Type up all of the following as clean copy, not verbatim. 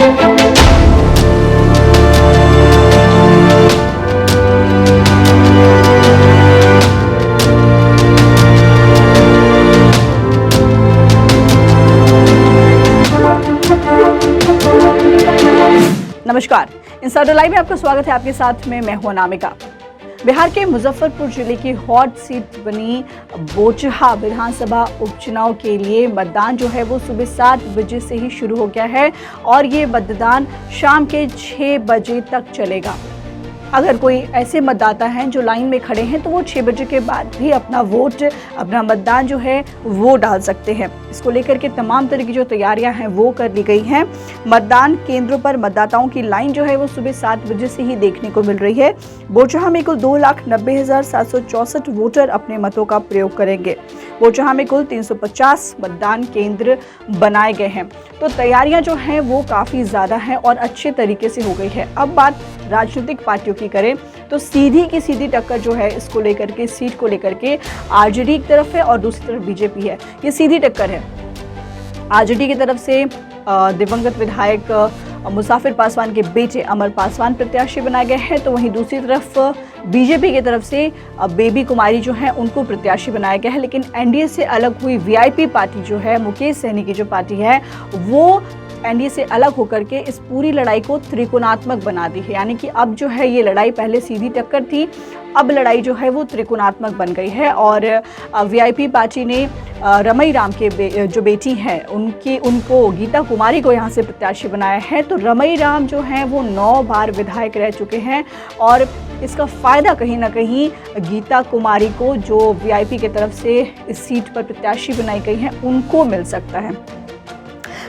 नमस्कार, insider live में आपका स्वागत है। आपके साथ में मैं हूं अनामिका। बिहार के मुजफ्फरपुर जिले की हॉट सीट बनी बोचहा विधानसभा उपचुनाव के लिए मतदान जो है वो सुबह 7 बजे से ही शुरू हो गया है और ये मतदान शाम के 6 बजे तक चलेगा। अगर कोई ऐसे मतदाता हैं जो लाइन में खड़े हैं तो वो 6 बजे के बाद भी अपना मतदान जो है वो डाल सकते हैं। इसको लेकर के तमाम तरह की जो तैयारियां हैं वो कर ली गई हैं। मतदान केंद्रों पर मतदाताओं की लाइन जो है वो सुबह 7 बजे से ही देखने को मिल रही है। बोचहा में कुल 2,90,764 वोटर अपने मतों का प्रयोग करेंगे। बोचहा में कुल 350 मतदान केंद्र बनाए गए हैं। तो तैयारियां जो हैं वो काफ़ी ज़्यादा हैं और अच्छे तरीके से हो गई है। अब बात राजनीतिक पार्टियों की करें तो सीधी की सीधी टक्कर जो है इसको लेकर के, सीट को लेकर के आरजेडी की तरफ है और दूसरी तरफ बीजेपी है। ये सीधी टक्कर है। आरजेडी की तरफ से दिवंगत विधायक मुसाफिर पासवान के बेटे अमर पासवान प्रत्याशी बनाए गए हैं, तो वहीं दूसरी तरफ बीजेपी की तरफ से बेबी कुमारी जो है उनको प्रत्याशी बनाया गया है। लेकिन एनडीए से अलग हुई वीआईपी पार्टी जो है, मुकेश सहनी की जो पार्टी है, वो एनडीए से अलग होकर के इस पूरी लड़ाई को त्रिकोणात्मक बना दी है। यानी कि अब जो है ये लड़ाई, पहले सीधी टक्कर थी, अब लड़ाई जो है वो त्रिकोणात्मक बन गई है। और वीआईपी पार्टी ने रमई राम के जो बेटी हैं उनको गीता कुमारी को यहाँ से प्रत्याशी बनाया है। तो रमई राम जो हैं वो 9 बार विधायक रह चुके हैं और इसका फ़ायदा कहीं ना कहीं गीता कुमारी को, जो वीआईपी की तरफ से इस सीट पर प्रत्याशी बनाई गई हैं, उनको मिल सकता है।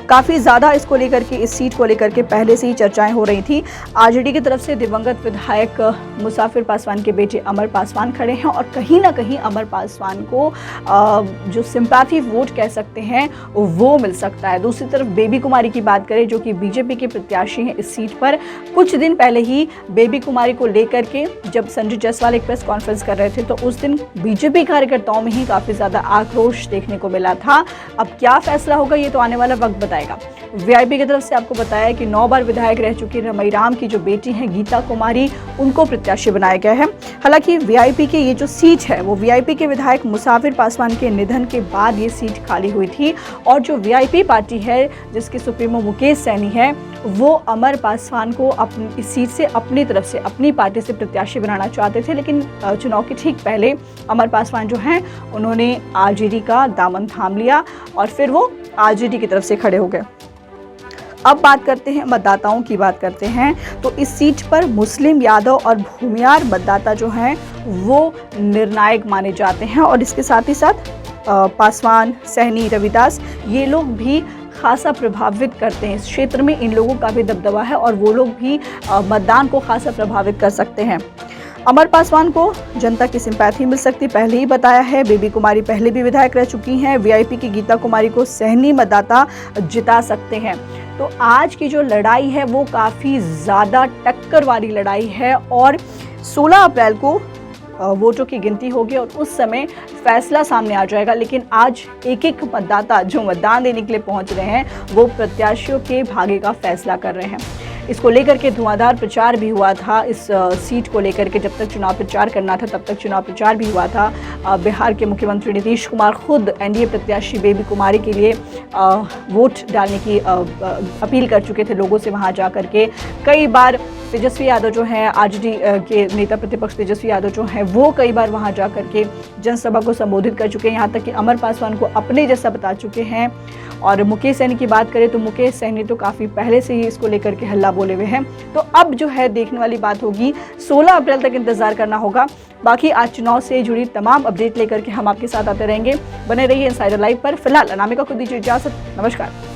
काफ़ी ज़्यादा इसको लेकर के, इस सीट को लेकर के पहले से ही चर्चाएं हो रही थी। आरजेडी की तरफ से दिवंगत विधायक मुसाफिर पासवान के बेटे अमर पासवान खड़े हैं और कहीं ना कहीं अमर पासवान को जो सिंपैथी वोट कह सकते हैं वो मिल सकता है। दूसरी तरफ बेबी कुमारी की बात करें, जो कि बीजेपी के प्रत्याशी हैं इस सीट पर। कुछ दिन पहले ही बेबी कुमारी को लेकर के जब संजय जायसवाल एक प्रेस कॉन्फ्रेंस कर रहे थे तो उस दिन बीजेपी कार्यकर्ताओं में ही काफ़ी ज़्यादा आक्रोश देखने को मिला था। अब क्या फैसला होगा ये तो आने वाला वक्त बताएगा। वीआईपी की तरफ से आपको बताया कि 9 बार विधायक रह चुकी रमई राम की जो बेटी हैं गीता कुमारी, उनको प्रत्याशी बनाया गया है। हालांकि वीआईपी की ये जो सीट है वो वीआईपी के विधायक मुसाफिर पासवान के निधन के बाद ये सीट खाली हुई थी और जो वीआईपी पार्टी है जिसके सुप्रीमो मुकेश सहनी है, वो अमर पासवान को इस सीट से अपनी तरफ से, अपनी पार्टी से प्रत्याशी बनाना चाहते थे। लेकिन चुनाव के ठीक पहले अमर पासवान जो हैं उन्होंने आरजेडी का दामन थाम लिया और फिर वो आरजेडी की तरफ से खड़े हो गए। अब बात करते हैं, मतदाताओं की बात करते हैं। तो इस सीट पर मुस्लिम, यादव और भूमियार मतदाता जो हैं वो निर्णायक माने जाते हैं और इसके साथ ही साथ पासवान, सहनी, रविदास, ये लोग भी खासा प्रभावित करते हैं। इस क्षेत्र में इन लोगों का भी दबदबा है और वो लोग भी मतदान को खासा प्रभावित कर सकते हैं। अमर पासवान को जनता की सिंपैथी मिल सकती, पहले ही बताया है। बेबी कुमारी पहले भी विधायक रह चुकी हैं। वीआईपी की गीता कुमारी को सहनी मतदाता जिता सकते हैं। तो आज की जो लड़ाई है वो काफ़ी ज़्यादा टक्कर वाली लड़ाई है और 16 अप्रैल को वोटों की गिनती होगी और उस समय फैसला सामने आ जाएगा। लेकिन आज एक एक मतदाता जो मतदान देने के लिए पहुंच रहे हैं वो प्रत्याशियों के भाग्य का फैसला कर रहे हैं। इसको लेकर के धुआंधार प्रचार भी हुआ था। इस सीट को लेकर के जब तक चुनाव प्रचार करना था तब तक चुनाव प्रचार भी हुआ था। बिहार के मुख्यमंत्री नीतीश कुमार खुद एनडीए प्रत्याशी बेबी कुमारी के लिए वोट डालने की अपील कर चुके थे लोगों से। वहां जा कर के कई बार तेजस्वी यादव जो हैं, आरजेडी के नेता प्रतिपक्ष तेजस्वी यादव जो हैं, वो कई बार वहां जा कर के जनसभा को संबोधित कर चुके हैं। यहाँ तक कि अमर पासवान को अपने जैसा बता चुके हैं। और मुकेश सहनी की बात करें तो मुकेश सहनी तो काफ़ी पहले से ही इसको लेकर के हल्ला बोले हुए हैं। तो अब जो है देखने वाली बात होगी, 16 अप्रैल तक इंतजार करना होगा। बाकी आज चुनाव से जुड़ी तमाम अपडेट लेकर के हम आपके साथ आते रहेंगे। बने रहिए इनसाइडर लाइव पर। फिलहाल अनामिका को दीजिए इजाजत। नमस्कार।